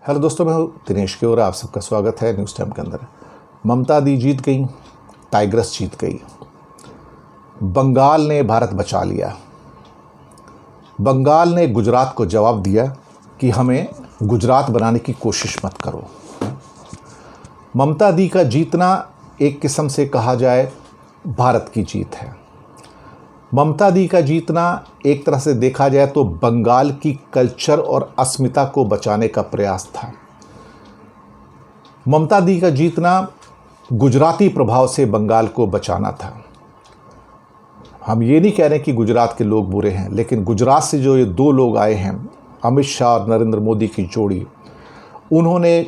Hello दोस्तों, मैं हूं दिनेश के और आप सबका स्वागत है न्यूज़ टाइम के अंदर। ममता दी जीत गई, टाइग्रेस जीत गई। बंगाल ने भारत बचा लिया। बंगाल ने गुजरात को जवाब दिया कि हमें गुजरात बनाने की कोशिश मत करो। ममता दी का जीतना एक किस्म से कहा जाए भारत की जीत है। ममता दी का जीतना एक तरह से देखा जाए तो बंगाल की कल्चर और अस्मिता को बचाने का प्रयास था। ममता दी का जीतना गुजराती प्रभाव से बंगाल को बचाना था। हम ये नहीं कह रहे कि गुजरात के लोग बुरे हैं, लेकिन गुजरात से जो ये दो लोग आए हैं, अमित शाह और नरेंद्र मोदी की जोड़ी, उन्होंने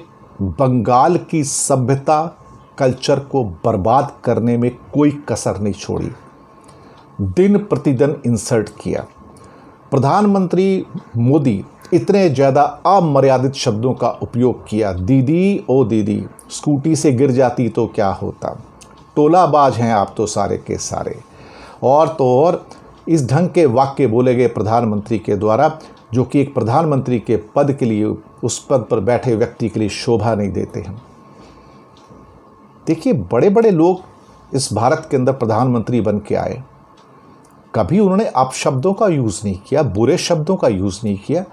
बंगाल की सभ्यता कल्चर को बर्बाद करने में कोई कसर नहीं छोड़ी। दिन प्रतिदिन इंसल्ट किया। प्रधानमंत्री मोदी इतने ज़्यादा अमर्यादित शब्दों का उपयोग किया। दीदी ओ दीदी, स्कूटी से गिर जाती तो क्या होता, टोलाबाज हैं आप तो सारे के सारे। और तो और इस ढंग के वाक्य बोले गए प्रधानमंत्री के द्वारा, जो कि एक प्रधानमंत्री के पद के लिए, उस पद पर बैठे व्यक्ति के लिए शोभा नहीं देते हैं। देखिए, बड़े बड़े लोग इस भारत के अंदर प्रधानमंत्री बन के आए, कभी उन्होंने अपशब्दों का यूज़ नहीं किया, बुरे शब्दों का यूज़ नहीं किया।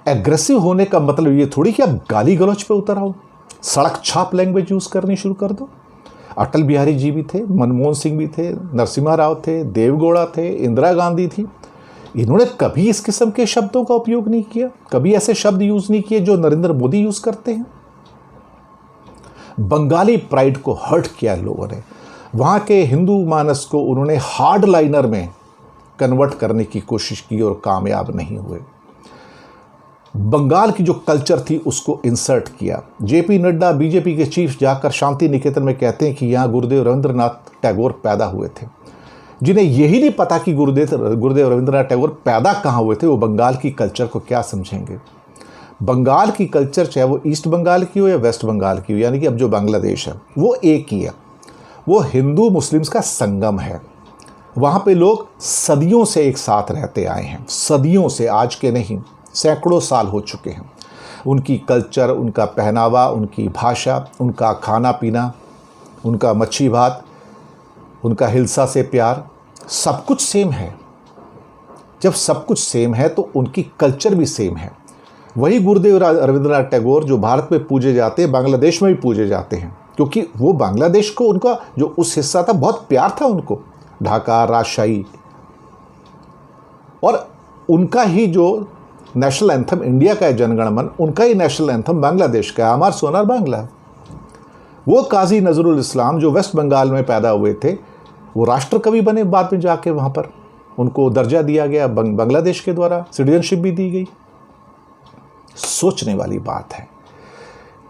एग्रेसिव होने का मतलब ये थोड़ी कि आप गाली गलौज पे उतर आओ, सड़क छाप लैंग्वेज यूज़ करनी शुरू कर दो। अटल बिहारी जी भी थे, मनमोहन सिंह भी थे, नरसिम्हा राव थे, देवगौड़ा थे, इंदिरा गांधी थी। इन्होंने कभी इस किस्म के शब्दों का उपयोग नहीं किया, कभी ऐसे शब्द यूज़ नहीं किए जो नरेंद्र मोदी यूज़ करते हैं। बंगाली प्राइड को हर्ट किया लोगों ने। वहाँ के हिंदू मानस को उन्होंने हार्ड लाइनर में कन्वर्ट करने की कोशिश की और कामयाब नहीं हुए। बंगाल की जो कल्चर थी उसको इंसर्ट किया। जेपी नड्डा, बीजेपी के चीफ, जाकर शांति निकेतन में कहते हैं कि यहाँ गुरुदेव रविंद्रनाथ टैगोर पैदा हुए थे। जिन्हें यही नहीं पता कि गुरुदेव रविंद्रनाथ टैगोर पैदा कहाँ हुए थे, वो बंगाल की कल्चर को क्या समझेंगे। बंगाल की कल्चर, चाहे वो ईस्ट बंगाल की हो या वेस्ट बंगाल की हो, यानी कि अब जो बांग्लादेश है वो एक ही है। वो हिंदू मुस्लिम्स का संगम है। वहाँ पे लोग सदियों से एक साथ रहते आए हैं, सदियों से, आज के नहीं, सैकड़ों साल हो चुके हैं। उनकी कल्चर, उनका पहनावा, उनकी भाषा, उनका खाना पीना, उनका मच्छी भात, उनका हिल्सा से प्यार, सब कुछ सेम है। जब सब कुछ सेम है तो उनकी कल्चर भी सेम है। वही गुरुदेव रविंद्रनाथ टैगोर जो भारत में पूजे जाते हैं, बांग्लादेश में भी पूजे जाते हैं, क्योंकि वो बांग्लादेश को, उनका जो उस हिस्सा था, बहुत प्यार था उनको। ढाका, राजशाही, और उनका ही जो नेशनल एंथम इंडिया का है जनगण मन, उनका ही नेशनल एंथम बांग्लादेश का है, अमर सोनार बांग्ला। वो काजी नजरुल इस्लाम जो वेस्ट बंगाल में पैदा हुए थे, वो राष्ट्रकवि बने बाद में जाके। वहाँ पर उनको दर्जा दिया गया बांग्लादेश के द्वारा, सिटीजनशिप भी दी गई। सोचने वाली बात है।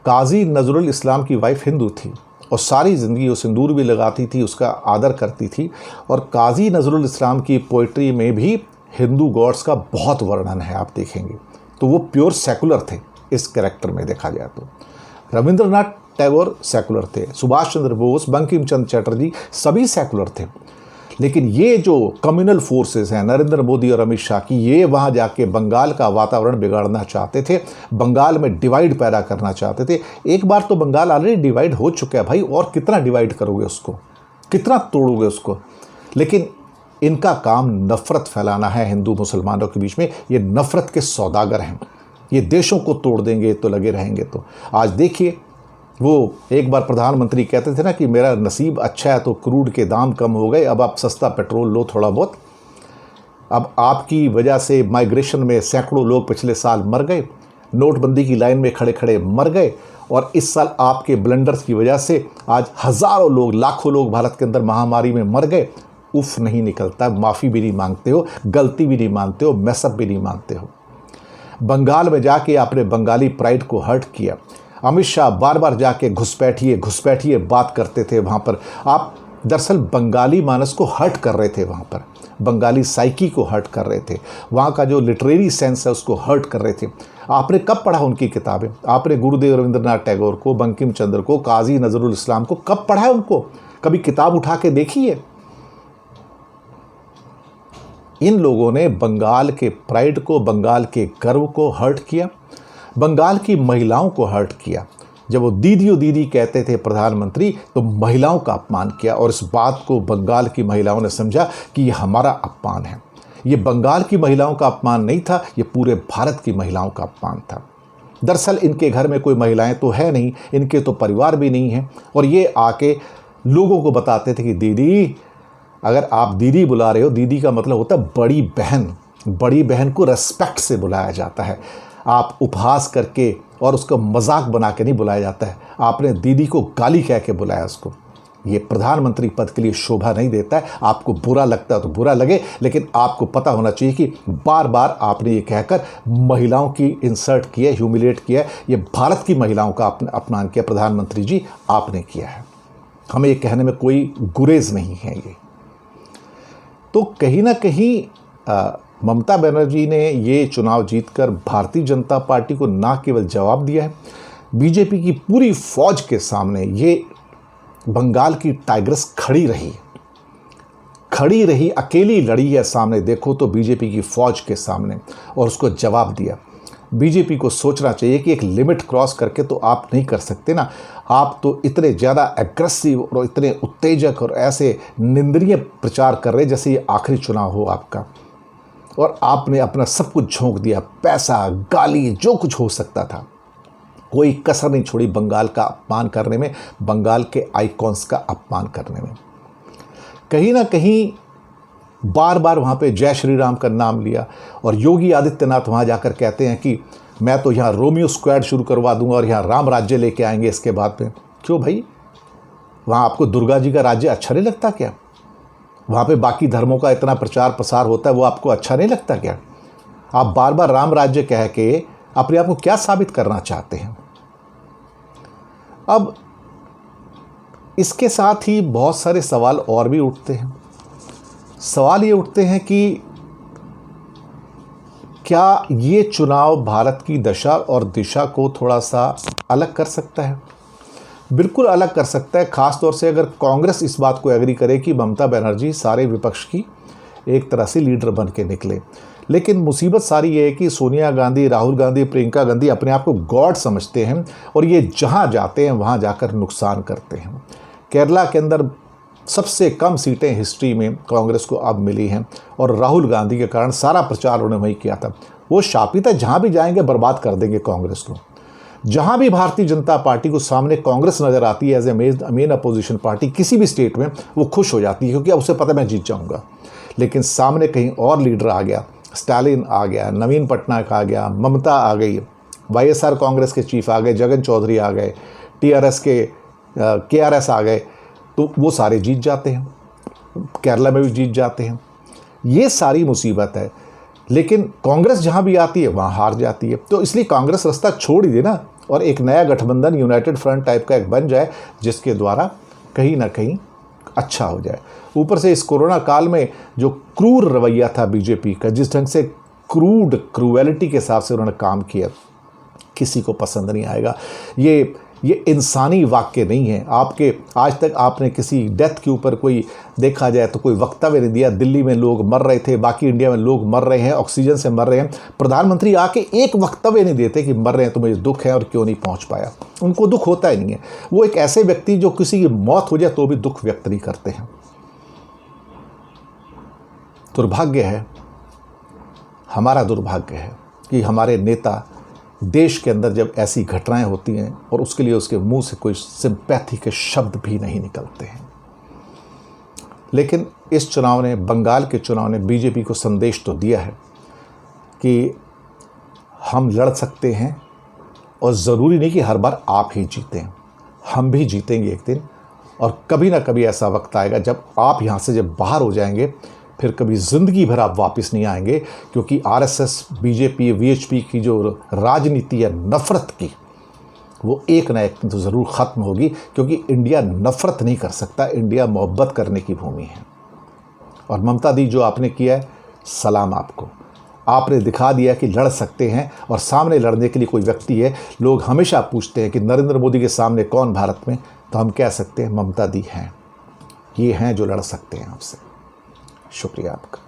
काजी नजरुल इस्लाम की वाइफ हिंदू थी और सारी ज़िंदगी वो सिंदूर भी लगाती थी, उसका आदर करती थी। और काजी नजरुल इस्लाम की पोइट्री में भी हिंदू गॉड्स का बहुत वर्णन है, आप देखेंगे तो वो प्योर सेकुलर थे इस कैरेक्टर में देखा जाए तो। रविंद्रनाथ टैगोर सेकुलर थे, सुभाष चंद्र बोस, बंकिम चंद्र चटर्जी सभी सेकुलर थे। लेकिन ये जो कम्युनल फोर्सेस हैं नरेंद्र मोदी और अमित शाह की, ये वहाँ जाके बंगाल का वातावरण बिगाड़ना चाहते थे, बंगाल में डिवाइड पैदा करना चाहते थे। एक बार तो बंगाल ऑलरेडी डिवाइड हो चुका है भाई, और कितना डिवाइड करोगे उसको, कितना तोड़ोगे उसको। लेकिन इनका काम नफ़रत फैलाना है हिंदू मुसलमानों के बीच में। ये नफ़रत के सौदागर हैं, ये देशों को तोड़ देंगे तो लगे रहेंगे। तो आज देखिए, वो एक बार प्रधानमंत्री कहते थे ना कि मेरा नसीब अच्छा है तो क्रूड के दाम कम हो गए, अब आप सस्ता पेट्रोल लो थोड़ा बहुत। अब आपकी वजह से माइग्रेशन में सैकड़ों लोग पिछले साल मर गए, नोटबंदी की लाइन में खड़े खड़े मर गए, और इस साल आपके ब्लंडर्स की वजह से आज हज़ारों लोग, लाखों लोग भारत के अंदर महामारी में मर गए। उफ नहीं निकलता, माफ़ी भी नहीं मांगते हो, गलती भी नहीं मानते हो, मैसअप भी नहीं मानते हो। बंगाल में जाके आपने बंगाली प्राइड को हर्ट किया। अमित शाह बार बार जाके घुसपैठिए बात करते थे वहाँ पर। आप दरअसल बंगाली मानस को हर्ट कर रहे थे, वहाँ पर बंगाली साइकी को हर्ट कर रहे थे, वहाँ का जो लिटरेरी सेंस है उसको हर्ट कर रहे थे। आपने कब पढ़ा उनकी किताबें? आपने गुरुदेव रविंद्रनाथ टैगोर को, बंकिम चंद्र को, काजी नजरुल इस्लाम को कब पढ़ा है? उनको कभी किताब उठा के देखी है? इन लोगों ने बंगाल के प्राइड को, बंगाल के गर्व को हर्ट किया। बंगाल की महिलाओं को हर्ट किया। जब वो दीदी दीदी कहते थे प्रधानमंत्री, तो महिलाओं का अपमान किया और इस बात को बंगाल की महिलाओं ने समझा कि ये हमारा अपमान है। ये बंगाल की महिलाओं का अपमान नहीं था, ये पूरे भारत की महिलाओं का अपमान था। दरअसल इनके घर में कोई महिलाएं तो है नहीं, इनके तो परिवार भी नहीं है, और ये आके लोगों को बताते थे कि दीदी, अगर आप दीदी बुला रहे हो, दीदी का मतलब होता है बड़ी बहन। बड़ी बहन को रेस्पेक्ट से बुलाया जाता है, आप उपहास करके और उसका मजाक बना के नहीं बुलाया जाता है। आपने दीदी को गाली कह के बुलाया उसको। ये प्रधानमंत्री पद के लिए शोभा नहीं देता है। आपको बुरा लगता है तो बुरा लगे, लेकिन आपको पता होना चाहिए कि बार बार आपने ये कहकर महिलाओं की इंसल्ट किया, ह्यूमिलेट किया। ये भारत की महिलाओं का अपमान किया, प्रधानमंत्री जी आपने किया है। हमें ये कहने में कोई गुरेज नहीं है। ये तो कहीं ना कहीं ममता बनर्जी ने ये चुनाव जीतकर भारतीय जनता पार्टी को ना केवल जवाब दिया है, बीजेपी की पूरी फौज के सामने ये बंगाल की टाइग्रेस खड़ी रही, अकेली लड़ी है सामने, देखो तो बीजेपी की फौज के सामने, और उसको जवाब दिया। बीजेपी को सोचना चाहिए कि एक लिमिट क्रॉस करके तो आप नहीं कर सकते ना। आप तो इतने ज़्यादा एग्रेसिव और इतने उत्तेजक और ऐसे निंदनीय प्रचार कर रहे जैसे ये आखिरी चुनाव हो आपका, और आपने अपना सब कुछ झोंक दिया, पैसा, गाली, जो कुछ हो सकता था, कोई कसर नहीं छोड़ी बंगाल का अपमान करने में, बंगाल के आइकॉन्स का अपमान करने में। कहीं ना कहीं बार बार वहाँ पे जय श्री राम का नाम लिया, और योगी आदित्यनाथ वहाँ जाकर कहते हैं कि मैं तो यहाँ रोमियो स्क्वाड शुरू करवा दूंगा और यहाँ राम राज्य लेके आएंगे इसके बाद में। क्यों भाई, वहाँ आपको दुर्गा जी का राज्य अच्छा नहीं लगता क्या? वहाँ पे बाकी धर्मों का इतना प्रचार प्रसार होता है, वो आपको अच्छा नहीं लगता क्या? आप बार बार राम राज्य कह के अपने आप को क्या साबित करना चाहते हैं? अब इसके साथ ही बहुत सारे सवाल और भी उठते हैं। सवाल ये उठते हैं कि क्या ये चुनाव भारत की दशा और दिशा को थोड़ा सा अलग कर सकता है? बिल्कुल अलग कर सकता है, ख़ास तौर से अगर कांग्रेस इस बात को एग्री करे कि ममता बनर्जी सारे विपक्ष की एक तरह से लीडर बन के निकले। लेकिन मुसीबत सारी ये है कि सोनिया गांधी, राहुल गांधी, प्रियंका गांधी अपने आप को गॉड समझते हैं, और ये जहाँ जाते हैं वहाँ जाकर नुकसान करते हैं। केरला के अंदर सबसे कम सीटें हिस्ट्री में कांग्रेस को अब मिली हैं, और राहुल गांधी के कारण सारा प्रचार उन्होंने वही किया था। वो शापित है, जहाँ भी जाएंगे बर्बाद कर देंगे कांग्रेस को। जहाँ भी भारतीय जनता पार्टी को सामने कांग्रेस नज़र आती है as a main opposition party किसी भी स्टेट में, वो खुश हो जाती है, क्योंकि अब उसे पता है मैं जीत जाऊँगा। लेकिन सामने कहीं और लीडर आ गया, स्टालिन आ गया, नवीन पटनायक आ गया, ममता आ गई, वाईएसआर कांग्रेस के चीफ आ गए, जगन चौधरी आ गए, टीआरएस के केआरएस आ गए, तो वो सारे जीत जाते हैं, केरला में भी जीत जाते हैं। ये सारी मुसीबत है। लेकिन कांग्रेस जहाँ भी आती है वहाँ हार जाती है। तो इसलिए कांग्रेस रास्ता छोड़ ही दे ना, और एक नया गठबंधन यूनाइटेड फ्रंट टाइप का एक बन जाए, जिसके द्वारा कहीं ना कहीं अच्छा हो जाए। ऊपर से इस कोरोना काल में जो क्रूर रवैया था बीजेपी का, जिस ढंग से क्रूएलिटी के हिसाब से उन्होंने काम किया, किसी को पसंद नहीं आएगा। ये इंसानी वाक्य नहीं है। आपके आज तक आपने किसी डेथ के ऊपर कोई देखा जाए तो कोई वक्तव्य नहीं दिया। दिल्ली में लोग मर रहे थे, बाकी इंडिया में लोग मर रहे हैं, ऑक्सीजन से मर रहे हैं, प्रधानमंत्री आके एक वक्तव्य नहीं देते कि मर रहे हैं तो मुझे दुख है और क्यों नहीं पहुंच पाया। उनको दुख होता ही नहीं है। वो एक ऐसे व्यक्ति जो किसी की मौत हो जाए तो भी दुख व्यक्त नहीं करते हैं। दुर्भाग्य है, हमारा दुर्भाग्य है कि हमारे नेता देश के अंदर जब ऐसी घटनाएं होती हैं और उसके लिए उसके मुंह से कोई सिंपैथी के शब्द भी नहीं निकलते हैं। लेकिन इस चुनाव ने, बंगाल के चुनाव ने बीजेपी को संदेश तो दिया है कि हम लड़ सकते हैं, और ज़रूरी नहीं कि हर बार आप ही जीतें, हम भी जीतेंगे एक दिन। और कभी ना कभी ऐसा वक्त आएगा जब आप यहाँ से जब बाहर हो जाएंगे, फिर कभी ज़िंदगी भर आप वापस नहीं आएंगे, क्योंकि आरएसएस, बीजेपी, वीएचपी की जो राजनीति है नफ़रत की, वो एक ना एक दिन तो ज़रूर ख़त्म होगी। क्योंकि इंडिया नफ़रत नहीं कर सकता, इंडिया मोहब्बत करने की भूमि है। और ममता दी, जो आपने किया है, सलाम आपको। आपने दिखा दिया कि लड़ सकते हैं, और सामने लड़ने के लिए कोई व्यक्ति है। लोग हमेशा पूछते हैं कि नरेंद्र मोदी के सामने कौन भारत में, तो हम कह सकते हैं ममता दी हैं। ये हैं जो लड़ सकते हैं आपसे। शुक्रिया आपका।